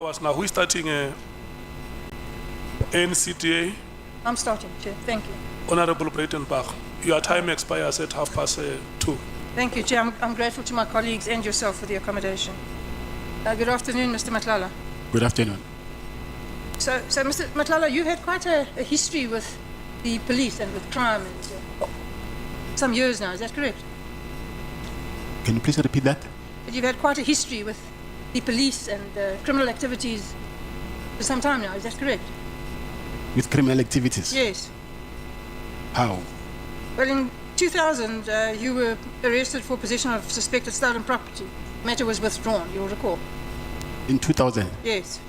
Now, who is starting NCTA? I'm starting, Chair. Thank you. Honorable Breytenbach, your time expires at 2:30. Thank you, Chair. I'm grateful to my colleagues and yourself for the accommodation. Good afternoon, Mr. Matlala. Good afternoon. So Mr. Matlala, you've had quite a history with the police and with crime and some years now, is that correct? Can you please repeat that? But you've had quite a history with the police and criminal activities for some time now, is that correct? With criminal activities? Yes. How? Well, in 2000, you were arrested for possession of suspected stolen property. The matter was withdrawn, you'll recall. In 2000? Yes.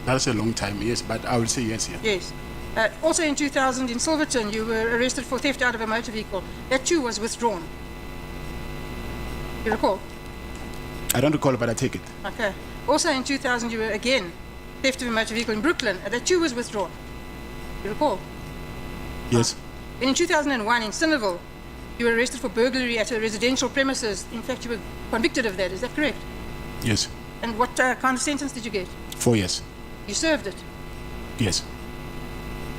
That's a long time, yes, but I will say yes here. Yes. Also in 2000, in Silverton, you were arrested for theft out of a motor vehicle. That too was withdrawn. You recall? I don't recall, but I take it. Okay. Also in 2000, you were again theft of a motor vehicle in Brooklyn. That too was withdrawn. You recall? Yes. And in 2001, in Cineville, you were arrested for burglary at a residential premises. In fact, you were convicted of that. Is that correct? Yes. And what kind of sentence did you get? 4 years. You served it. Yes.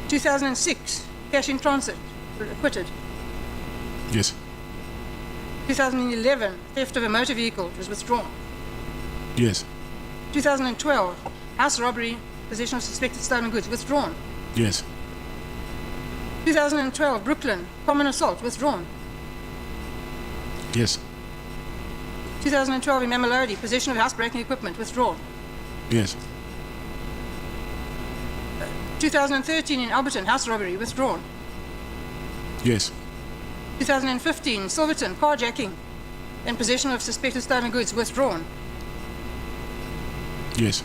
2006, cash in transit, you were acquitted. Yes. 2011, theft of a motor vehicle, it was withdrawn. Yes. 2012, house robbery, possession of suspected stolen goods, withdrawn. Yes. 2012, Brooklyn, common assault, withdrawn. Yes. 2012, in Matlala, possession of housebreaking equipment, withdrawn. Yes. 2013, in Alberton, house robbery, withdrawn. Yes. 2015, Silverton, carjacking and possession of suspected stolen goods, withdrawn. Yes.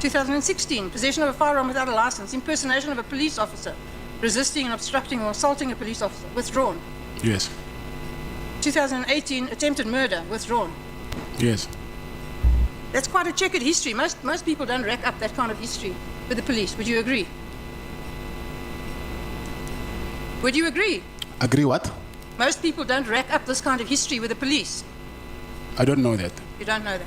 2016, possession of a firearm without a license, impersonation of a police officer, resisting and obstructing or assaulting a police officer, withdrawn. Yes. 2018, attempted murder, withdrawn. Yes. That's quite a checkered history. Most people don't rack up that kind of history with the police. Would you agree? Would you agree? Agree what? Most people don't rack up this kind of history with the police. I don't know that. You don't know that.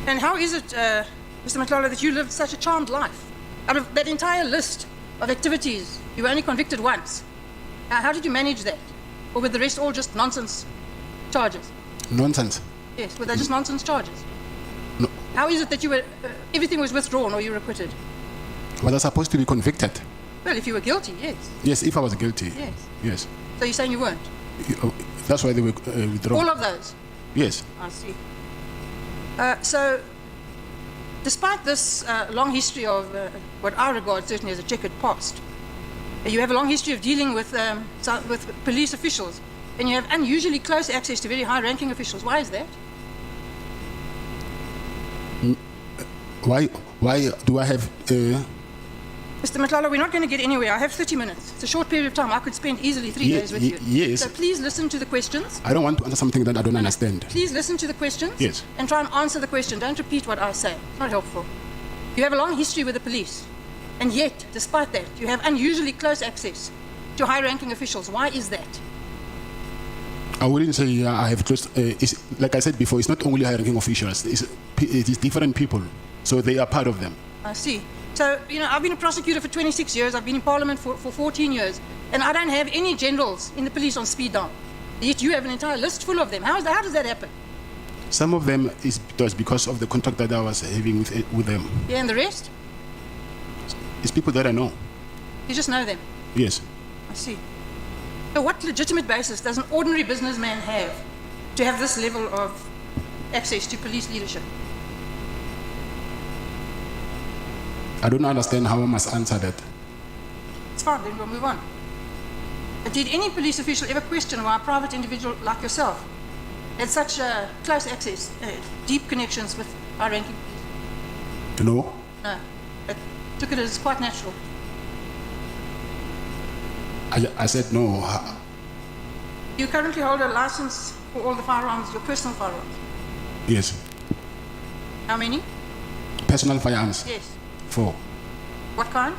And how is it, Mr. Matlala, that you lived such a charmed life? Out of that entire list of activities, you were only convicted once. How did you manage that? Or were the rest all just nonsense charges? Nonsense? Yes, were they just nonsense charges? No. How is it that you were, everything was withdrawn or you were acquitted? Was I supposed to be convicted? Well, if you were guilty, yes. Yes, if I was guilty. Yes. Yes. So you're saying you weren't? That's why they were withdrawn. All of those? Yes. I see. So, despite this long history of what I regard certainly as a checkered past, you have a long history of dealing with police officials, and you have unusually close access to very high-ranking officials. Why is that? Why do I have... Mr. Matlala, we're not going to get anywhere. I have 30 minutes. It's a short period of time. I could spend easily 3 days with you. Yes. So please listen to the questions. I don't want to answer something that I don't understand. Please listen to the questions. Yes. And try and answer the question. Don't repeat what I say. It's not helpful. You have a long history with the police. And yet, despite that, you have unusually close access to high-ranking officials. Why is that? I wouldn't say I have close... like I said before, it's not only high-ranking officials. It is different people. So they are part of them. I see. So, I've been a prosecutor for 26 years. I've been in Parliament for 14 years. And I don't have any generals in the police on speed dial. Yet you have an entire list full of them. How does that happen? Some of them it was because of the contract that I was having with them. Yeah, and the rest? It's people that I know. You just know them? Yes. I see. So what legitimate basis does an ordinary businessman have to have this level of access to police leadership? I don't understand how I must answer that. It's fine, then we'll move on. But did any police official ever question why a private individual like yourself had such close access, deep connections with high-ranking police? No. No. It took it as quite natural. I said no. You currently hold a license for all the firearms, your personal firearms? Yes. How many? Personal firearms? Yes. 4. What kind?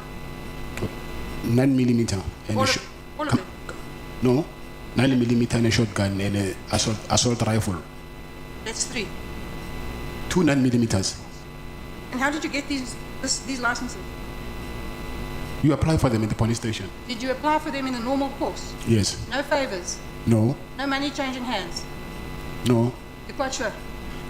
9mm. All of them? No. 9mm and a shotgun and an assault rifle. That's 3. 2 9mm. And how did you get these licenses? You apply for them at the police station. Did you apply for them in the normal course? Yes. No favors? No. No money changing hands? No. You're quite sure?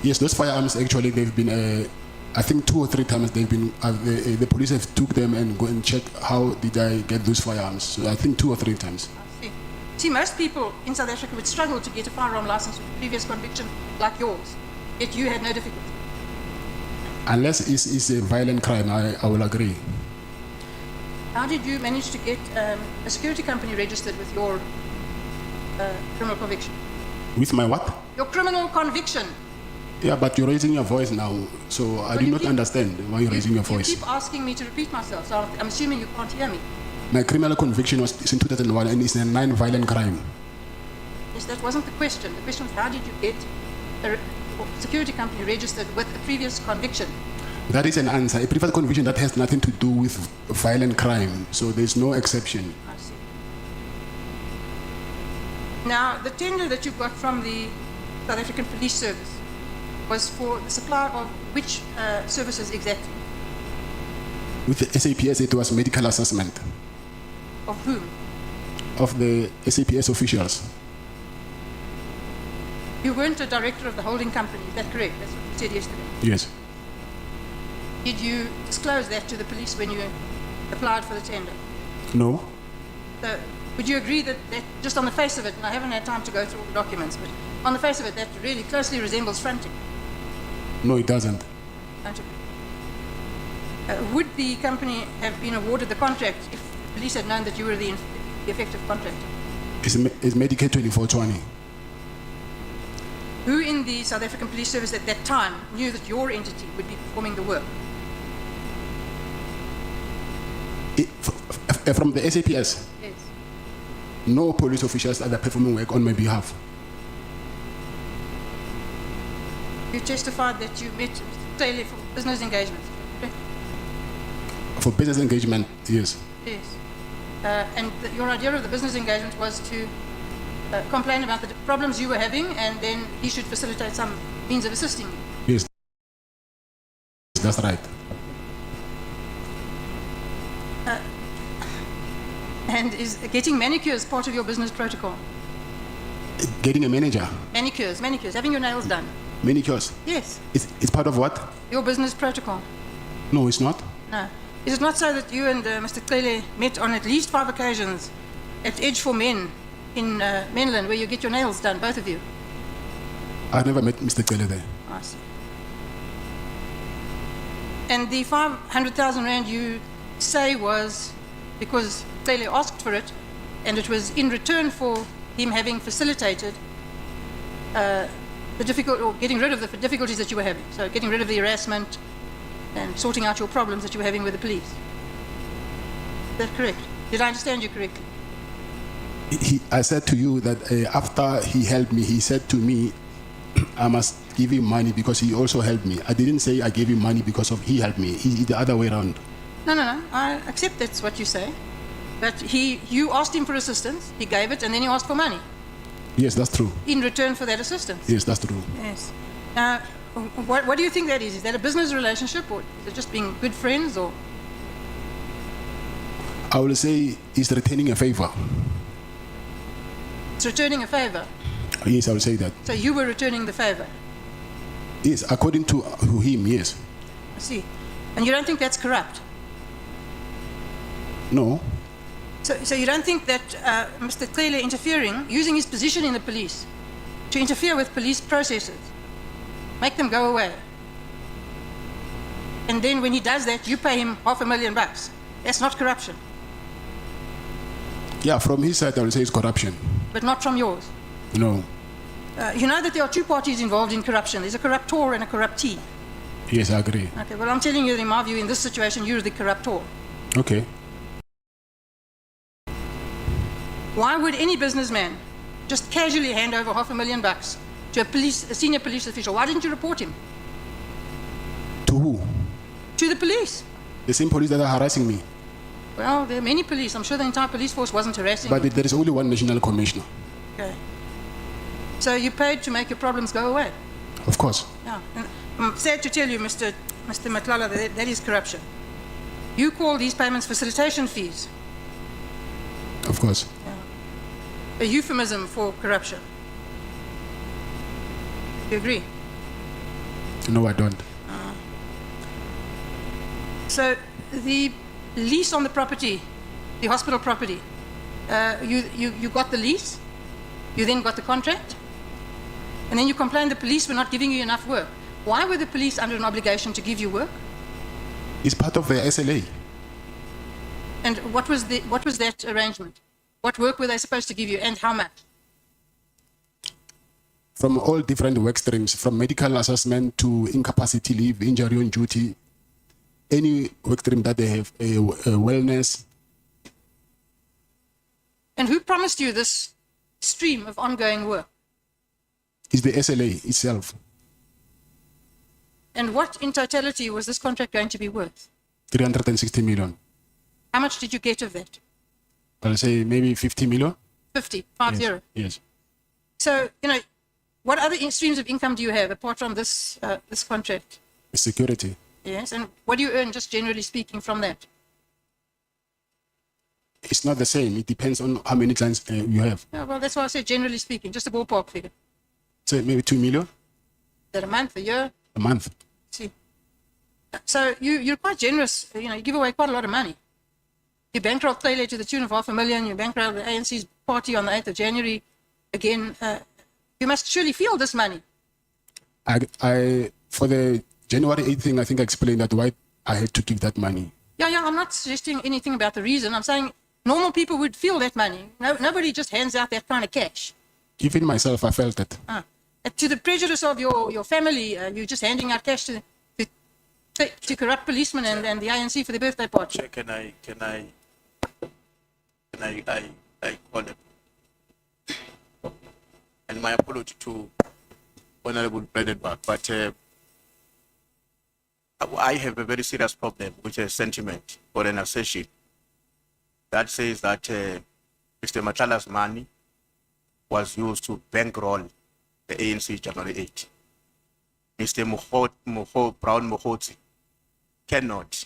Yes, those firearms actually, they've been, I think 2 or 3 times they've been, the police have took them and go and check how did I get those firearms. So I think 2 or 3 times. I see. See, most people in South Africa would struggle to get a firearm license with a previous conviction like yours, yet you had no difficulty. Unless it's a violent crime, I will agree. How did you manage to get a security company registered with your criminal conviction? With my what? Your criminal conviction. Yeah, but you're raising your voice now, so I do not understand why you're raising your voice. You keep asking me to repeat myself, so I'm assuming you can't hear me. My criminal conviction is in 2001 and it's a non-violent crime. Yes, that wasn't the question. The question was, how did you get a security company registered with a previous conviction? That is an answer. A previous conviction that has nothing to do with violent crime, so there's no exception. I see. Now, the tender that you got from the South African Police Service was for the supply of which services exactly? With the SAPS, it was medical assessment. Of whom? Of the SAPS officials. You weren't a director of the holding company, is that correct? That's what you said yesterday. Yes. Did you disclose that to the police when you applied for the tender? No. So, would you agree that just on the face of it, and I haven't had time to go through all the documents, but on the face of it, that really closely resembles fronting? No, it doesn't. Don't you? Would the company have been awarded the contract if the police had known that you were the effective contractor? It's Medicare 2420. Who in the South African Police Service at that time knew that your entity would be performing the work? From the SAPS? Yes. No police officials are performing work on my behalf. You testified that you met Mr. Taylor for business engagement. For business engagement, yes. Yes. And your idea of the business engagement was to complain about the problems you were having, and then he should facilitate some means of assisting you. Yes, that's right. And is getting manicures part of your business protocol? Getting a manager? Manicures, having your nails done. Manicures? Yes. It's part of what? Your business protocol. No, it's not. No. Is it not so that you and Mr. Klele met on at least 5 occasions at Edge for Men in Menland, where you get your nails done, both of you? I never met Mr. Klele there. I see. And the 500,000 rand you say was because Klele asked for it, and it was in return for him having facilitated getting rid of the difficulties that you were having. So getting rid of the harassment and sorting out your problems that you were having with the police. Is that correct? Did I understand you correctly? I said to you that after he helped me, he said to me, I must give him money because he also helped me. I didn't say I gave him money because of he helped me. He the other way around. No. I accept that's what you say. But you asked him for assistance, he gave it, and then you asked for money. Yes, that's true. In return for that assistance? Yes, that's true. Yes. What do you think that is? Is that a business relationship, or is it just being good friends, or? I will say he's returning a favor. It's returning a favor? Yes, I will say that. So you were returning the favor? Yes, according to him, yes. I see. And you don't think that's corrupt? No. So you don't think that Mr. Klele interfering, using his position in the police, to interfere with police processes, make them go away, and then when he does that, you pay him $500,000. That's not corruption? Yeah, from his side, I will say it's corruption. But not from yours? No. You know that there are 2 parties involved in corruption. There's a corruptor and a corruptee. Yes, I agree. Okay, well, I'm telling you that in my view, in this situation, you're the corruptor. Okay. Why would any businessman just casually hand over $500,000 to a senior police official? Why didn't you report him? To who? To the police. The same police that are harassing me. Well, there are many police. I'm sure the entire police force wasn't harassing But you. there is only one national commissioner. Okay. So you paid to make your problems go away? Of course. Yeah. And I'm sad to tell you, Mr. Matlala, that is corruption. You call these payments facilitation fees Of course. a euphemism for corruption. You agree? No, I don't. So the lease on the property, the hospital property, you got the lease, you then got the contract, and then you complained the police were not giving you enough work. Why were the police under an obligation to give you work? It's part of the SLA. And what was that arrangement? What work were they supposed to give you, and how much? From all different work streams, from medical assessment to incapacity leave, injury on duty, any work stream that they have, wellness. And who promised you this stream of ongoing work? Is the SLA itself. And what in totality was this contract going to be worth? 360 million. How much did you get of that? I'll say maybe 50 million. 50. Yes. So, what other streams of income do you have apart from this contract? Security. Yes, and what do you earn, just generally speaking, from that? It's not the same. It depends on how many clients you have. Yeah, well, that's why I said generally speaking, just a ballpark figure. So maybe 2 million Is that a month, a year? a month. See. So you're quite generous. You give away quite a lot of money. You bankrolled Taylor to the tune of $500,000. You bankrolled the ANC's party on the 8th of January. Again, you must surely feel this money. I for the January 8th thing, I think I explained that why I had to give that money. Yeah, I'm not suggesting anything about the reason. I'm saying normal people would feel that money. Nobody just hands out that kind of cash. Even myself, I felt it. To the prejudice of your family, you're just handing out cash to corrupt policemen and the ANC for the birthday party. Can I call it? And my apology to Honorable Breytenbach, but I have a very serious problem with a sentiment or an assertion that says that Mr. Matlala's money was used to bankroll the ANC January 8. Mr. Brown Mohotsi cannot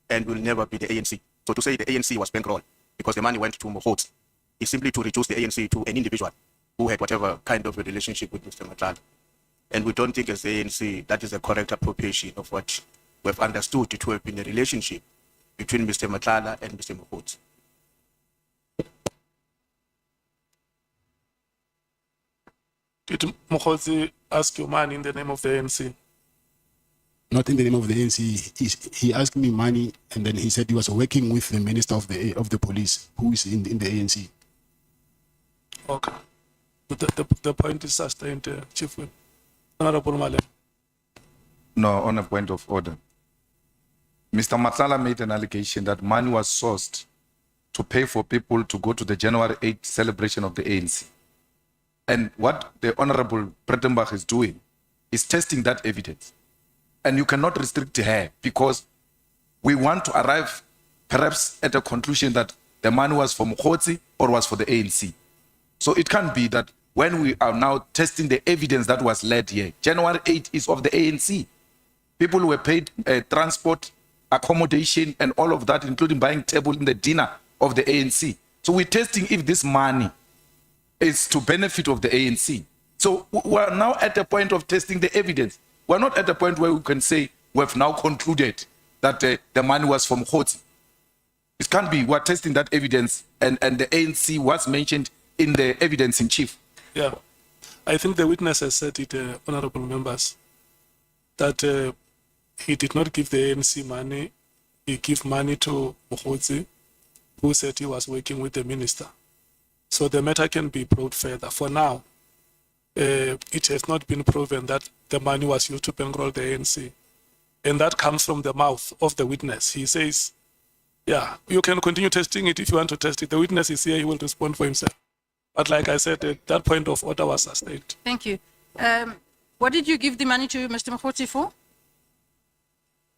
and will never be the ANC. So to say the ANC was bankrolled because the money went to Mohotsi is simply to reduce the ANC to an individual who had whatever kind of a relationship with Mr. Matlala. And we don't think as the ANC that is a correct appropriation of what we have understood to have been a relationship between Mr. Matlala and Mr. Mohotsi. Did Mohotsi ask you money in the name of the ANC? Not in the name of the ANC. He asked me money, and then he said he was working with the minister of the police, who is in the ANC. Okay. But the point is sustained, Chief Whip. Honorable Malem. No, on a point of order. Mr. Matlala made an allegation that money was sourced to pay for people to go to the January 8th celebration of the ANC. And what the Honorable Breytenbach is doing is testing that evidence. And you cannot restrict her because we want to arrive perhaps at a conclusion that the money was for Mohotsi or was for the ANC. So it can't be that when we are now testing the evidence that was led here, January 8th is of the ANC. People were paid transport, accommodation, and all of that, including buying table in the dinner of the ANC. So we're testing if this money is to benefit of the ANC. So we're now at the point of testing the evidence. We're not at the point where we can say we have now concluded that the money was from Mohotsi. It can't be. We're testing that evidence, and the ANC was mentioned in the evidence in chief. Yeah. I think the witness has said it, honorable members, that he did not give the ANC money. He gave money to Mohotsi, who said he was working with the minister. So the matter can be probed further. For now, it has not been proven that the money was used to bankroll the ANC. And that comes from the mouth of the witness. He says, yeah, you can continue testing it if you want to test it. The witness is here, he will respond for himself. But like I said, that point of order was sustained. Thank you. What did you give the money to Mr. Mohotsi for?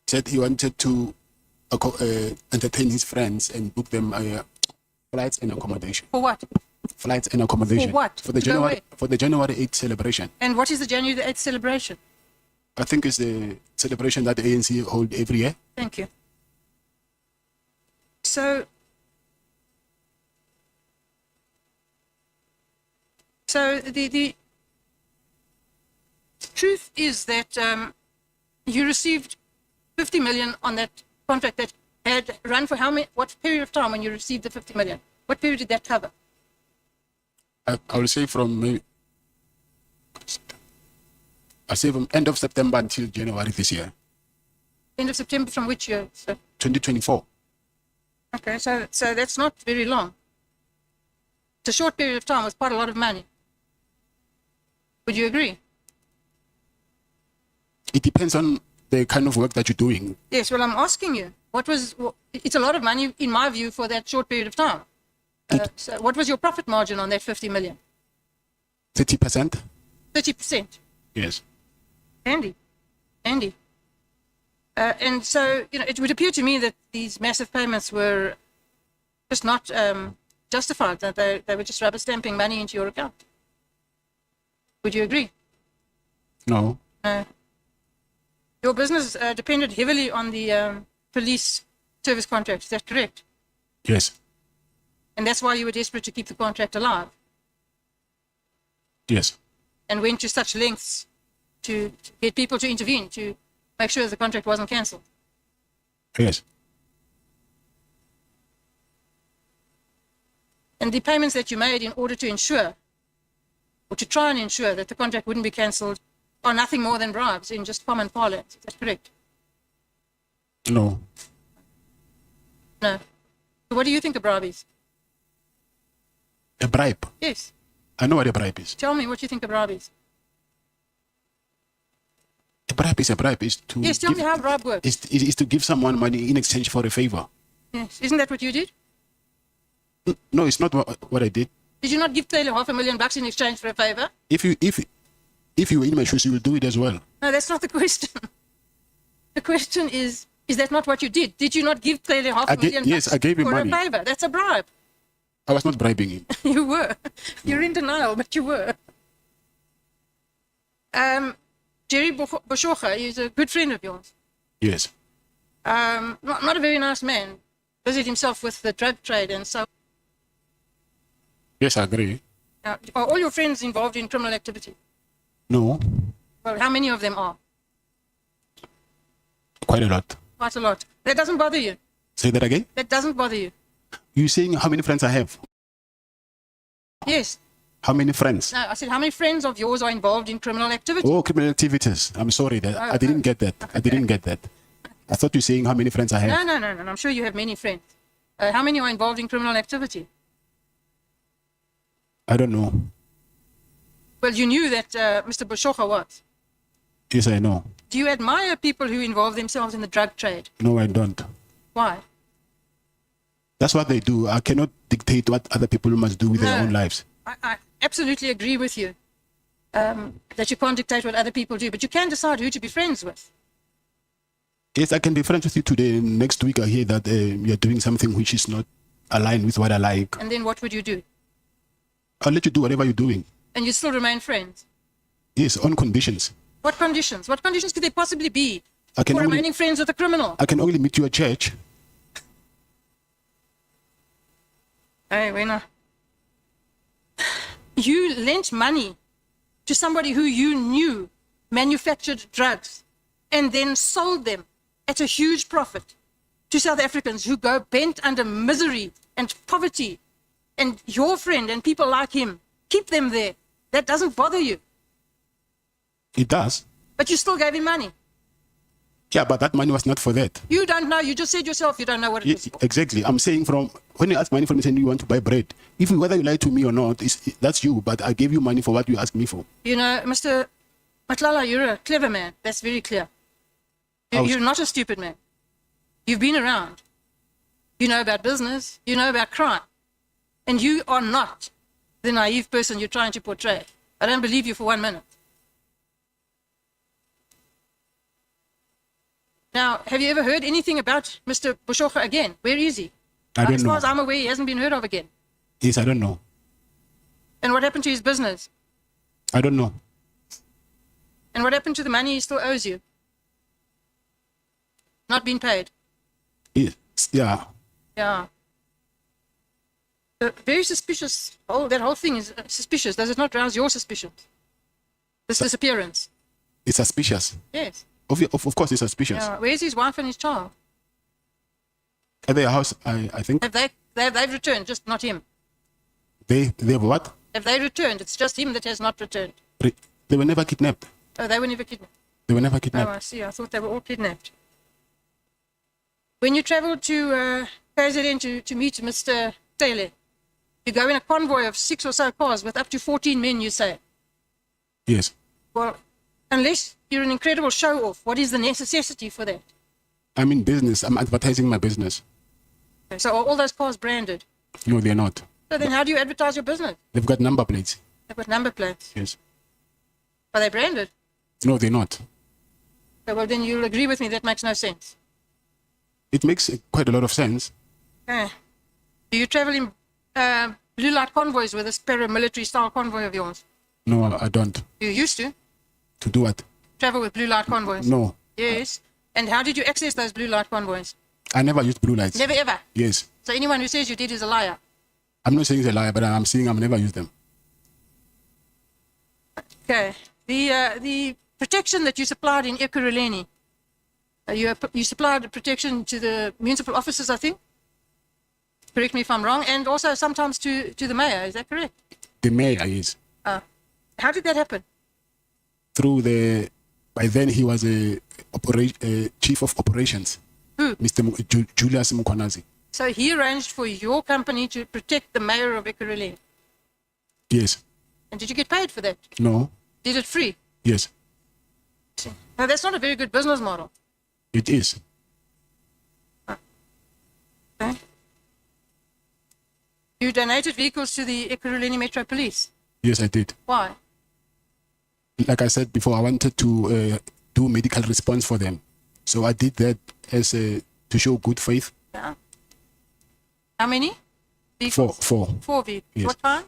Said he wanted to entertain his friends and book them flights and accommodation. For what? Flights and accommodation. For what? For the To go January 8th celebration. And what is the January the 8th celebration? I think it's the celebration that the ANC hold every year. Thank you. So the truth is that you received 50 million on that contract that had run for what period of time when you received the 50 million? What period did that cover? I will say from maybe, I say from end of September until January this year, End of September from which year? So, 2024. okay, so that's not very long. It's a short period of time with quite a lot of money. Would you agree? It depends on the kind of work that you're doing. Yes, well, I'm asking you, it's a lot of money, in my view, for that short period of time. So what was your profit margin on that 50 million? 30%? 30%. Yes. Andy. And so, it would appear to me that these massive payments were just not justified, that they were just rubber stamping money into your account. Would you agree? No. Your business depended heavily on the police service contract, is that correct? Yes. And that's why you were desperate to keep the contract alive Yes. and went to such lengths to get people to intervene, to make sure the contract wasn't cancelled. Yes. And the payments that you made in order to ensure, or to try and ensure that the contract wouldn't be cancelled, are nothing more than bribes in just common parlance. Is that correct? No. No. So what do you think a bribe is? A bribe. Yes. I know what a bribe is. Tell me what you think a bribe is. A bribe is a bribe. Is to Yes, tell me how a bribe works. is to give someone money in exchange for a favor. Yes. Isn't that what you did? No, it's not what I did. Did you not give Taylor $500,000 in exchange for a favor? If you were in my shoes, you will do it as well. No, that's not the question. The question is that not what you did? Did you not give Taylor $500,000 yes, I gave him for money. a favor? That's a bribe. I was not bribing him. You were. You're in denial, but you were. Jerry Boshocha is a good friend of yours. Yes. Not a very nice man. Busied himself with the drug trade and so. Yes, I agree. Now, are all your friends involved in criminal activity? No, Well, how many of them are? quite a lot. Quite a lot. That doesn't bother you. Say that again. That doesn't bother you. You saying how many friends I have? Yes. How many friends? No, I said, how many friends of yours are involved in criminal activity? Oh, criminal activities. I'm sorry that I didn't get that. I didn't get that. I thought you were saying how many friends I have. No. I'm sure you have many friends. How many are involved in criminal activity? I don't know. Well, you knew that Mr. Boshocha was. Yes, I know. Do you admire people who involve themselves in the drug trade? No, I don't. Why? That's what they do. I cannot dictate what other people must do with their own lives. I absolutely agree with you that you can't dictate what other people do, but you can decide who to be friends with. Yes, I can be friends with you today. Next week, I hear that you're doing something which is not aligned with what I like. And then what would you do? I'll let you do whatever you're doing. And you still remain friends? Yes, on conditions. What conditions? What conditions could there possibly be I can for only- remaining friends with a criminal? I can only meet you at church. Hey, Wena. You lent money to somebody who you knew manufactured drugs and then sold them at a huge profit to South Africans who go bent under misery and poverty. And your friend and people like him, keep them there. That doesn't bother you. It does. But you still gave him money. Yeah, but that money was not for that. You don't know. You just said yourself you don't know what it was for. Exactly. I'm saying from when you ask money from me saying you want to buy bread, even whether you lie to me or not, that's you. But I gave you money for what you asked me for. You know, Mr. Matlala, you're a clever man. That's very clear. You're not a stupid man. You've been around. You know about business. You know about crime. And you are not the naive person you're trying to portray. I don't believe you for 1 minute. Now, have you ever heard anything about Mr. Boshocha again? Where is he? I don't As know. far as I'm aware, he hasn't been heard of again. Yes, I don't know. And what happened to his business? I don't know. And what happened to the money he still owes you? Not been paid? Yes. Yeah. Yeah. Very suspicious. That whole thing is suspicious. Does it not rouse your suspicions? This disappearance. It's suspicious. Yes. Of course, it's suspicious. Yeah. Where's his wife and his child? At their house, I think. They've returned, just not him. They have what? Have they returned? It's just him that has not returned. They were never kidnapped. Oh, they were never kidnapped. They were never Oh, kidnapped. I see. I thought they were all kidnapped. When you travel to KZN to meet Mr. Taylor, you go in a convoy of 6 or so cars with up to 14 men, you say. Yes. Well, unless you're an incredible show-off, what is the necessity for that? I'm in business. I'm advertising my business. Okay, so are all those cars branded? No, they're not. So then how do you advertise your business? They've got number plates. They've got number plates. Yes. Are they branded? No, they're not. Okay, well, then you'll agree with me that makes no sense. It makes quite a lot of sense. Okay. Do you travel in blue light convoys with this paramilitary style convoy of yours? No, I don't. You used to To do what? travel with blue light convoys? No. Yes. And how did you access those blue light convoys? I never used blue lights. Never ever. Yes. So anyone who says you did is a liar. I'm not saying it's a lie, but I'm saying I've never used them. Okay. The protection that you supplied in Ekurhuleni, you supplied protection to the municipal officers, I think. Correct me if I'm wrong, and also sometimes to the mayor. Is that correct? The mayor is How did that happen? through the. By then he was a chief of operations. Who? Mr. Julius Mkwanazi. So he arranged for your company to protect the mayor of Ekurhuleni. Yes. And did you get paid for that? No. Did it free? Yes. Now that's not a very good business model. It is. Okay. You donated vehicles to the Ekurhuleni Metro Police. Yes, I did. Why? Like I said before, I wanted to do medical response for them. So I did that as to show good faith. Yeah. How many? Vehicles? Four. 4 vehicles. Yes. What kind?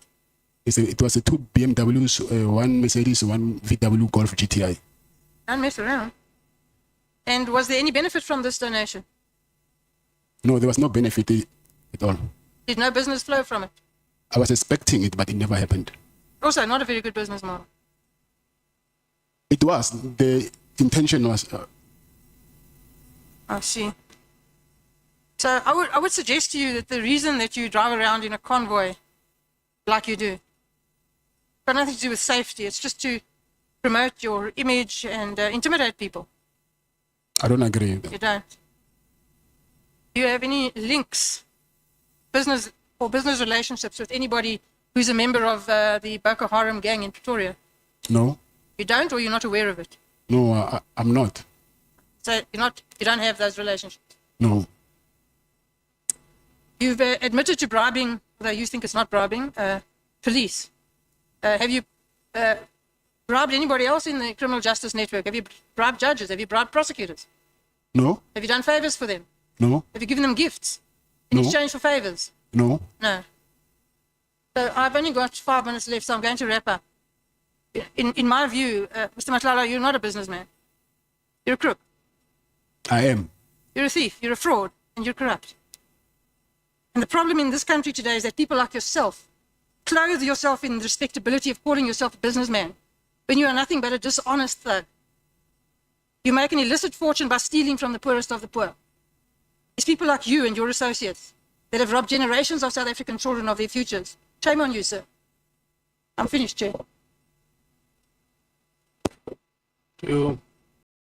It was 2 BMWs, 1 Mercedes, 1 VW Golf GTI. Don't mess around. And was there any benefit from this donation? No, there was no benefit at all. Did no business flow from it? I was expecting it, but it never happened. Also, not a very good business model. It was. The intention was. I see. So I would suggest to you that the reason that you drive around in a convoy like you do, got nothing to do with safety. It's just to promote your image and intimidate people. I don't agree with that. You don't. Do you have any links, business relationships with anybody who's a member of the Boko Haram gang in Pretoria? No, You don't, or you're not aware of it? no, I'm not. So you don't have those relationships. No, You've admitted to bribing, although you think it's not bribing, police. Have you bribed anybody else in the criminal justice network? Have you bribed judges? Have you bribed prosecutors? no, Have you done favors for them? no, Have you given them gifts in No. exchange for favors? no. No. So I've only got 5 minutes left, so I'm going to wrap up. In my view, Mr. Matlala, you're not a businessman. You're a crook. I am. You're a thief. You're a fraud. And you're corrupt. And the problem in this country today is that people like yourself clothe yourself in the respectability of calling yourself a businessman when you are nothing but a dishonest thug. You make an illicit fortune by stealing from the poorest of the poor. It's people like you and your associates that have robbed generations of South African children of their futures. Shame on you, sir. I'm finished, Chair. You